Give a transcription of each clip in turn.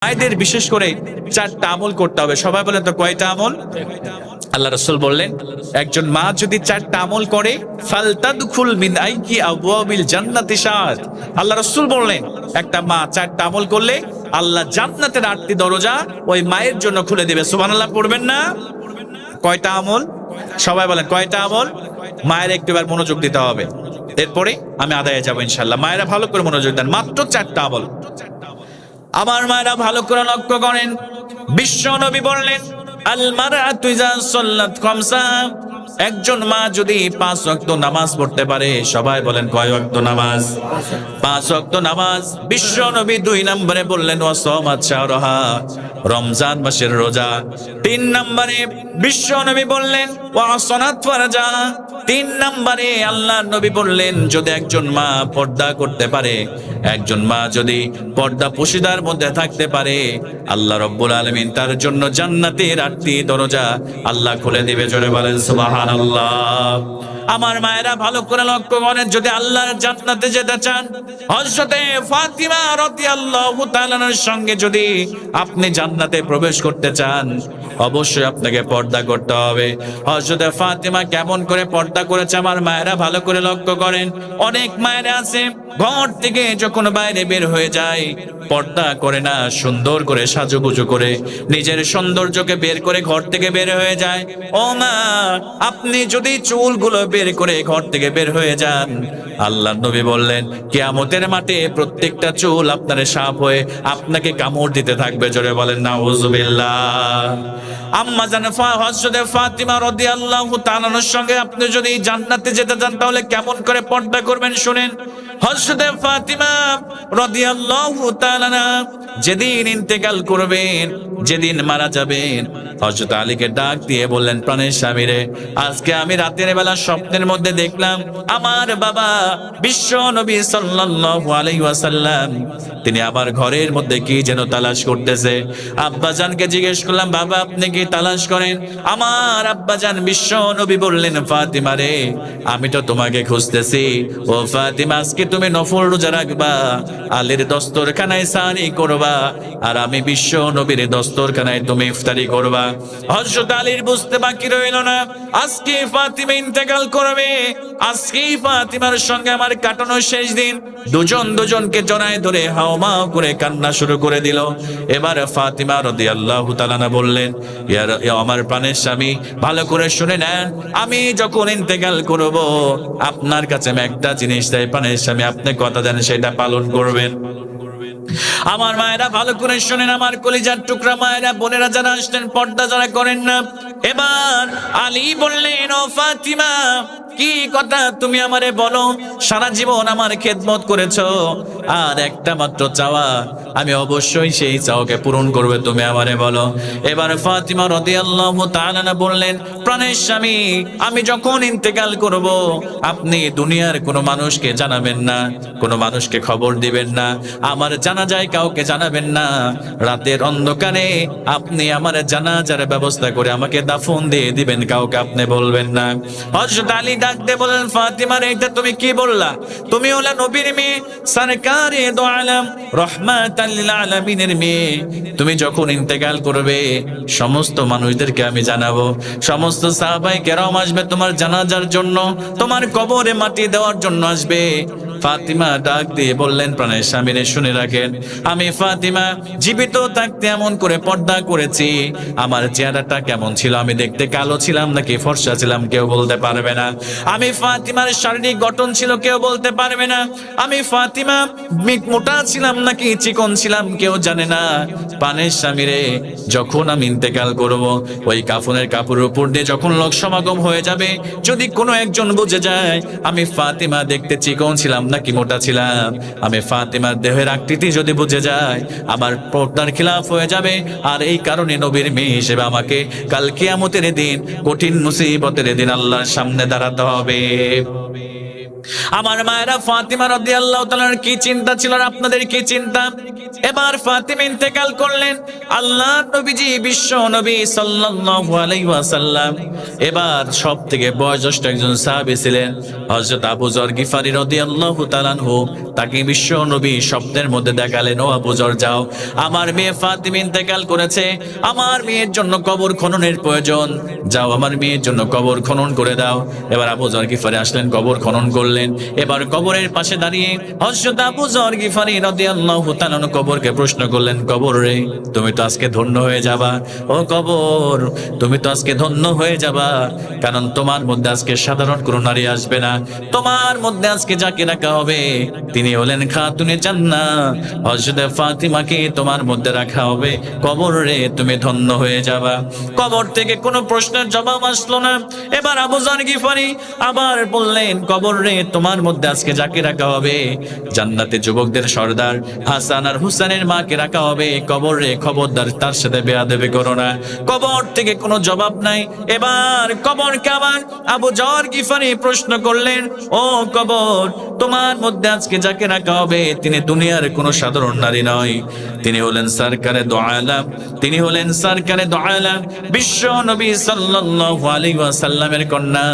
মায়েদের বিশেষ করে চারটা আমল করতে হবে। সবাই বলেন তো কয়টা আমল? আল্লাহ রাসূল বললেন একজন মা যদি চারটা আমল করে ফালতাদখুল মিন আইয়ি আবওয়াবিল জান্নাতি শাআত। আল্লাহ রাসূল বললেন একটা মা চারটা আমল করলে আল্লাহ জান্নাতের 8টি দরজা ওই মায়ের জন্য খুলে দিবে। সুবহানাল্লাহ পড়বেন না? কয়টা আমল? সবাই বলেন কয়টা আমল? মায়ের একটুবার মনোযোগ দিতে হবে, এরপরে আমি আদায়ে যাব ইনশাআল্লাহ। মায়েরা ভালো করে মনোযোগ দেন, মাত্র চারটা আমল। আমার মায়েরা ভালো করে লক্ষ্য করেন। বিশ্ব নবী বললেন আল মারআতু ইযা সাল্লাত খামসা, একজন মা যদি 5 ওয়াক্ত নামাজ পড়তে পারে, সবাই বলেন কয় ওয়াক্ত নামাজ? 5 ওয়াক্ত নামাজ। বিশ্ব নবী 2 নম্বরে বললেন ওয়া সামাত শাহরাহা, রমজান মাসের রোজা। 3 নম্বরে বিশ্ব নবী বললেন ওয়া সানাত ফারজা। 3 নম্বরে আল্লাহ নবী বললেন যদি একজন মা পর্দা করতে পারে, একজন মা যদি পর্দা পশিদার মধ্যে থাকতে পারে, আল্লাহ রাব্বুল আলামিন তার জন্য জান্নাতের 8টি দরজা আল্লাহ খুলে দিবে। জোরে বলেন সুবহানাল্লাহ। আমার মায়েরা ভালো করে লক্ষ্য করেন, যদি আল্লাহর জান্নাতে যেতে চান, হযরতে ফাতিমা রাদিয়াল্লাহু তাআলার সঙ্গে যদি আপনি জান্নাতে প্রবেশ করতে চান, অবশ্যই আপনাকে পর্দা করতে হবে। হযরতে ফাতিমা কেমন করে পর্দা করেছে আমার মায়েরা ভালো করে লক্ষ্য করেন। অনেক মায়েরা আছে ঘর থেকে যখন বাইরে বের হয়ে যায় পর্দা করে না, সুন্দর করে সাজুগুজু করে নিজের সৌন্দর্যকে বের করে ঘর থেকে বের হয়ে যায়। ও মা, আপনি যদি চুলগুলো বের করে ঘর থেকে বের হয়ে যান, আল্লাহ নবী বললেন কিয়ামতের মাঠে প্রত্যেকটা চুল আপনার সাপ হয়ে আপনাকে কামড় দিতে থাকবে। জোরে বলেন নাউযুবিল্লাহ। আম্মা জান হযরতে ফাতিমা রাদিয়াল্লাহু তাআলার সঙ্গে আপনি যদি জান্নাতে যেতে চান তাহলে কেমন করে পর্দা করবেন শুনেন। হযরতে ফাতিমা রাদিয়াল্লাহু তাআলা যেদিন ইন্তেকাল করবেন, যেদিন মারা যাবেন, হযরত আলীকে ডাক দিয়ে বললেন প্রাণের স্বামী রে, আজকে আমি রাতের বেলা স্বপ্নের মধ্যে দেখলাম আমার বাবা বিশ্ব নবী সাল্লাল্লাহু আলাইহি ওয়াসাল্লাম তিনি আমার ঘরের মধ্যে কি যেন তালাশ করতেছে। আব্বাজানকে জিজ্ঞেস করলাম বাবা আপনি কি তালাশ করেন? আমার আব্বাজান বিশ্ব নবী বললেন ফাতিমা রে, আমি তো তোমাকে খুঁজতেছি। ও ফাতিমা, আজকে তুমি নফল রোজা রাখবা, আলীর দস্তরখানায় সানি করবা, আর আমি বিশ্ব নবীর দস্তরখানায় তুমি ইফতারি করবা। হযরত আলীর বুঝতে বাকি রইল না, আজকে ফাতিমা ইন্তেকাল করবে, আজকে ফাতিমার সঙ্গে আমার কাটানো শেষ দিন। দুজনকে জড়ায় ধরে হাওমাও করে কান্না শুরু করে দিল। এবার ফাতিমা রাদিয়াল্লাহু তাআলা বললেন ইয়া আমার প্রাণের স্বামী, ভালো করে শুনে নেন, আমি যখন ইন্তেকাল করব আপনার কাছে আমি একটা জিনিস চাই প্রাণের স্বামী, আপনি কথা দেন সেটা পালন করবেন। আমার মায়েরা ভালো করে শুনেন, আমার কলিজার টুকরা মায়েরা বোনেরা যারা আসলেন পর্দা যারা করেন না। এবার আলী বললেন ও ফাতিমা, কি কথা তুমি আমারে বলো, সারা জীবন আমার খেদমত করেছো, আর একটা মাত্র চাওয়া, আমি অবশ্যই সেই চাওয়াকে পূরণ করবে, তুমি আমারে বলো। এবার ফাতিমা রাদিয়াল্লাহু তাআলা বললেন প্রাণের স্বামী, আমি যখন ইন্তেকাল করব আপনি দুনিয়ার কোনো মানুষকে জানাবেন না, কোনো মানুষকে খবর দিবেন না, আমার জানাজায় কাউকে জানাবেন না, রাতের অন্ধকারে আপনি আমার জানাজার ব্যবস্থা করে আমাকে দাফন দিয়ে দিবেন, কাউকে আপনি বলবেন না। হযরত আলী ডাকতে বলেন ফাতিমা রে, এটা তুমি কি বললা? তুমি হলা নবীর মেয়ে, সরকারে দো আলম রহমাতাল লিল আলামিনের মেয়ে, তুমি যখন ইন্তেকাল করবে সমস্ত মানুষদেরকে আমি জানাবো, সমস্ত সাহাবায়ে কেরাম আসবে তোমার জানাজার জন্য, তোমার কবরে মাটি দেওয়ার জন্য আসবে। ফাতিমা ডাক দিয়ে বললেন প্রাণের স্বামী রে, শুনে রাখেন, আমি ফাতিমা জীবিত থাকতে এমন করে পর্দা করেছি, আমার চেহারাটা কেমন ছিল, আমি দেখতে কালো ছিলাম নাকি ফর্সা ছিলাম কেউ বলতে পারবে না, আমি ফাতিমার শারীরিক গঠন ছিল কেউ বলতে পারবে না, আমি ফাতিমা মোটা ছিলাম নাকি চিকন ছিলাম কেউ জানে না। প্রাণের স্বামী রে, যখন আমি ইন্তেকাল করব ওই কাফনের কাপড়ের উপর দিয়ে যখন লোক সমাগম হয়ে যাবে, যদি কোনো একজন বুঝে যায় আমি ফাতিমা দেখতে চিকন ছিলাম নাকি মোটা ছিলাম, আমি ফাতিমার দেহের আকৃতি যদি বুঝে যায়, আমার পর্দার খিলাফ হয়ে যাবে, আর এই কারণে নবীর মেয়ে হিসেবে আমাকে কাল কিয়ামতের দিন, কঠিন মুসিবতের দিন আল্লাহর সামনে দাঁড়াতে হবে। আমার মায়েরা, ফাতিমা রাদিয়াল্লাহু তাআলার কি চিন্তা ছিল আর আপনাদের কি চিন্তা? এবার ফাতিমা ইন্তেকাল করলেন। আল্লাহর নবীজি, বিশ্ব নবী সাল্লাল্লাহু আলাইহি ওয়াসাল্লাম এবার সবথেকে বয়োজ্যেষ্ঠ একজন সাহাবী ছিলেন হযরত আবু যর গিফারী রাদিয়াল্লাহু তাআলা আনহু। তাকে বিশ্ব নবী স্বপ্নের মধ্যে দেখালেন, ও আবু যর, যাও, আমার মেয়ে ফাতিমা ইন্তেকাল করেছে, আমার মেয়ের জন্য কবর খননের প্রয়োজন, যাও আমার মেয়ের জন্য কবর খনন করে দাও। এবার আবু যর গিফারী আসলেন, কবর খনন করলেন। এবার কবরের পাশে দাঁড়িয়ে হযরত আবু যর গিফারী রাদিয়াল্লাহু তাআলা আনহু কবরকে প্রশ্ন করলেন, কবর রে, তুমি তো আজকে ধন্য হয়ে যাবা। ও কবর, তুমি তো আজকে ধন্য হয়ে যাবা, কারণ তোমার মধ্যে আজকে সাধারণ কোনো নারী আসবে না। তোমার মধ্যে আজকে যাকে রাখা হবে তিনি হলেন খাতুনে জান্নাত, হযরত ফাতিমাকে তোমার মধ্যে রাখা হবে। কবর রে, তুমি ধন্য হয়ে যাবা। কবর থেকে কোনো প্রশ্নের জবাব আসলো না। এবার আবু যর গিফারী আবার বললেন, কবর রে, তোমার মধ্যে আজকে যাকে রাখা হবে জান্নাতে যুবকদের সর্দার হাসান আর হুসেনের মাকে রাখা হবে। কবর রে, খবরদার তার সাথে বেয়াদবি করো না। কবর থেকে কোনো জবাব নাই। এবার কবরকে আবার আবু যর গিফারী প্রশ্ন করলেন, ও কবর, তোমার মধ্যে আজকে যাকে রাখা হবে তিনি দুনিয়ার কোনো সাধারণ নারী নয়, তিনি হলেন সরকারে দো আলম, তিনি হলেন সরকারে দো আলম, বিশ্ব নবী সাল্লাল্লাহু আলাইহি ওয়াসাল্লামের কন্যা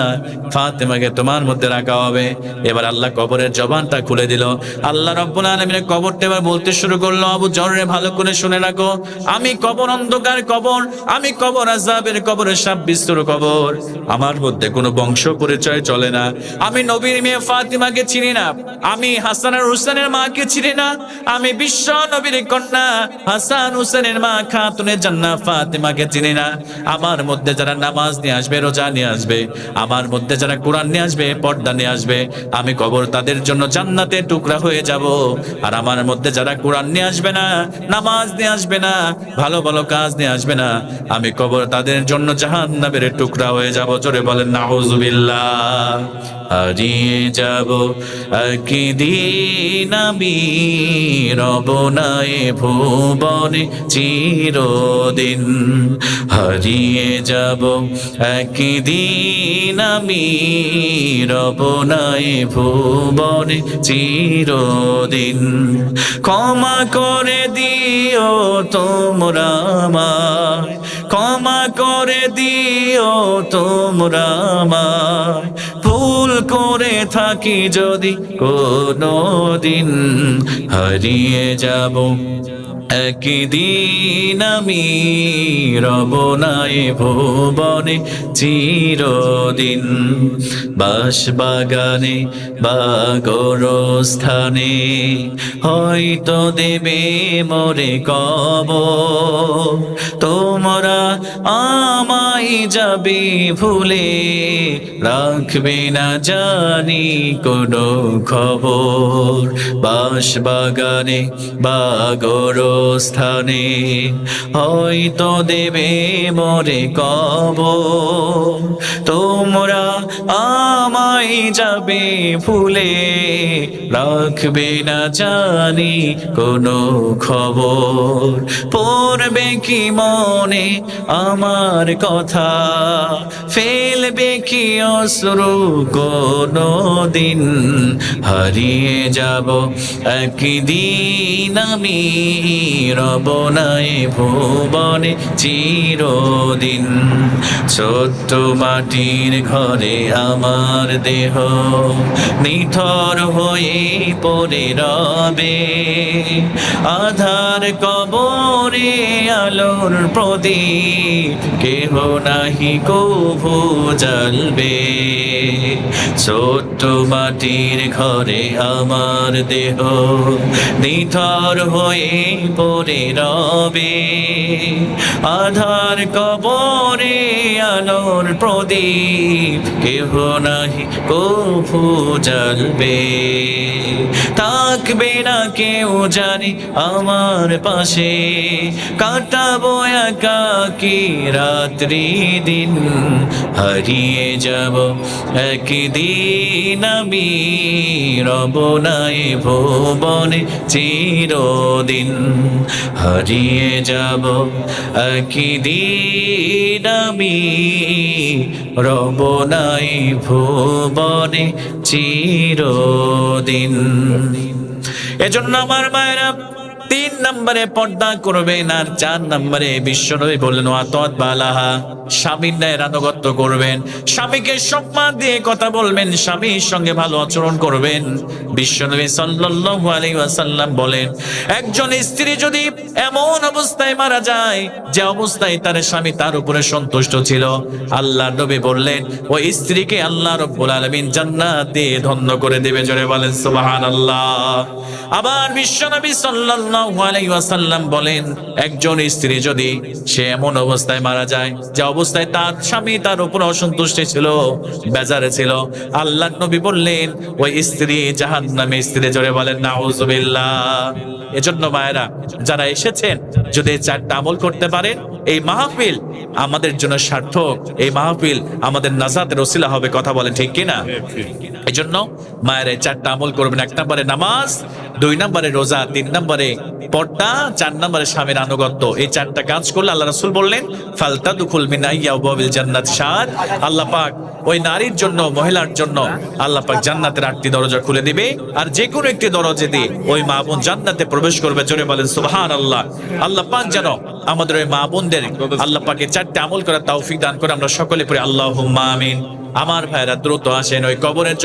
ফাতেমাকে তোমার মধ্যে রাখা হবে। এবার আল্লাহ কবরের জবানটা খুলে দিল। আল্লাহ রাব্বুল আলামিনের কবরটা এবার বলতে শুরু করলো, আবু যর রে, ভালো করে শুনে রাখো, আমি কবর অন্ধকার কবর, আমি কবর আযাবের কবর, সাপ বিস্তর কবর, আমার মধ্যে কোনো বংশ পরিচয় চলে না। আমি নবীর মেয়ে ফাতিমাকে চিনি না, আমি হাসান আর হুসেনের মাকে চিনি না, আমি বিশ্ব নবীর কন্যা হাসান হুসেনের মা খাতুনে জান্নাত ফাতিমাকে চিনি না। আমার মধ্যে যারা নামাজ নিয়ে আসবে, রোজা নিয়ে আসবে, আমার মধ্যে যারা কোরআন নিয়ে আসবে, পর্দা নিয়ে আসবে, আমি কবর তাদের জন্য জান্নাতের টুকরা হয়ে যাব। আর আমার মধ্যে যারা কোরআন নিয়ে আসবে না, নামাজ নিয়ে আসবে না, ভালো ভালো কাজ নিয়ে আসবে না, আমি কবর তাদের জন্য জাহান্নামের টুকরা হয়ে যাব। জোরে বলেন নাউযুবিল্লাহ। হারিয়ে যাব একদিন আমি, রব না এ ভুবনে চিরদিন। হারিয়ে যাব একদিন আমি, রব না এ ভুবনে চিরদিন। ক্ষমা করে দিও তোমরা আমায়, ক্ষমা করে দিও তোমরা আমায়, ভুল করে থাকি যদি কোনো দিন। হারিয়ে যাব একদিন আমি, রব না এ ভুবনে চিরদিন। বাঁশবাগানে বা গোরস্থানে হয়তো দেবে মোরে কবর, তোমরা আমায় যাবে ভুলে, রাখবে না জানি কোনো খবর। বাঁশবাগানে বা গোরস্থানে হয়তো দেবে মোরে কবর, তোমরা আমায় যাবে ভুলে, রাখবে না জানি কোনো খবর। পড়বে কি মনে আমার কথা, ফেলবে কি অশ্রু কোনো দিন। হারিয়ে যাব একদিন আমি, রব না এ ভুবনে চিরদিন। ছোট্ট মাটির ঘরে আমার দেহ নিথর হয়ে পড়ে রবে, আধার কবরে আলোর প্রদীপ কেহ নাহি কভু জ্বলবে। ছোট্ট মাটির ঘরে আমার দেহ নিথর হয়ে পড়ে রবে, আধার কবরে আলোর প্রদীপ কেহ নাহি কভু জ্বলবে। তা থাকবে না কেউ জানি আমার পাশে, কাটাবো একাকী রাত্রি দিন, হারিয়ে যাব একদিন আমি, রব নাই ভুবনে চিরদিন, হারিয়ে যাব একদিন আমি, রব নাই ভুবনে চিরদিন। এজন্য আমার মায়েরা 3 নম্বরে পর্দা করবেন, আর 4 নম্বরে বিশ্বনবী বললেন ওয়াতাত বালাহা, স্বামীর ন্যায় আনুগত্য করবেন, স্বামীকে সম্মান দিয়ে কথা বলবেন, স্বামীর সঙ্গে ভালো আচরণ করবেন। বিশ্বনবী সাল্লাল্লাহু আলাইহি ওয়াসাল্লাম বলেন, একজন স্ত্রী যদি এমন অবস্থায় মারা যায় যে অবস্থায় তার স্বামী তার উপরে সন্তুষ্ট ছিল, আল্লাহর নবী বললেন ওই স্ত্রীকে আল্লাহ রাব্বুল আলামিন জান্নাত দিয়ে ধন্য করে দেবে। জোরে বলেন সুবহানাল্লাহ। আবার বিশ্বনবী সাল্লাল্লাহু আলাইহি ওয়াসাল্লাম বলেন, একজন স্ত্রী যদি সে এমন অবস্থায় মারা যায় যে অবস্থায় তার স্বামী তার উপর অসন্তুষ্ট ছিল, বেজারে ছিল, আল্লাহর নবী বললেন ওই স্ত্রী জাহান্নামী স্ত্রী। জোরে বলেন নাউজুবিল্লাহ। এজন্য মায়েরা যারা এসেছেন, যদি 4টা আমল করতে পারেন, এই মাহফিল আমাদের জন্য সার্থক, এই মাহফিল আমাদের নাজাতের ওসিলা হবে। কথা বলেন ঠিক কিনা? এজন্য মায়েরা 4টা আমল করবেন। 1 নম্বরে নামাজ, 2 নম্বরে রোজা, 3 নম্বরে পর্দা, 4 নম্বরে স্বামীর আনুগত্য। এই 4টা কাজ করলে আল্লাহ রাসূল বললেন ফালতাদখুল মিন আইয়া আবওয়াবিল জান্নাত শাদ, আল্লাহ পাক ওই নারীর জন্য, মহিলার জন্য আল্লাহ পাক জান্নাতের 8টি দরজা খুলে দিবে, আর যে কোনো একটি দরজা দিয়ে ওই মা বোন জান্নাতে প্রবেশ করবে। জোরে বলেন সুবহানাল্লাহ। আল্লাহ পাক যেন আমাদের ওই মা বোনদের আল্লাহ পাকের 4টা আমল করার তৌফিক দান করে। আমরা সকলে পড়ি আল্লাহুম্মা আমিন। আমার ভাইরা দ্রুত আসেন ওই কবরের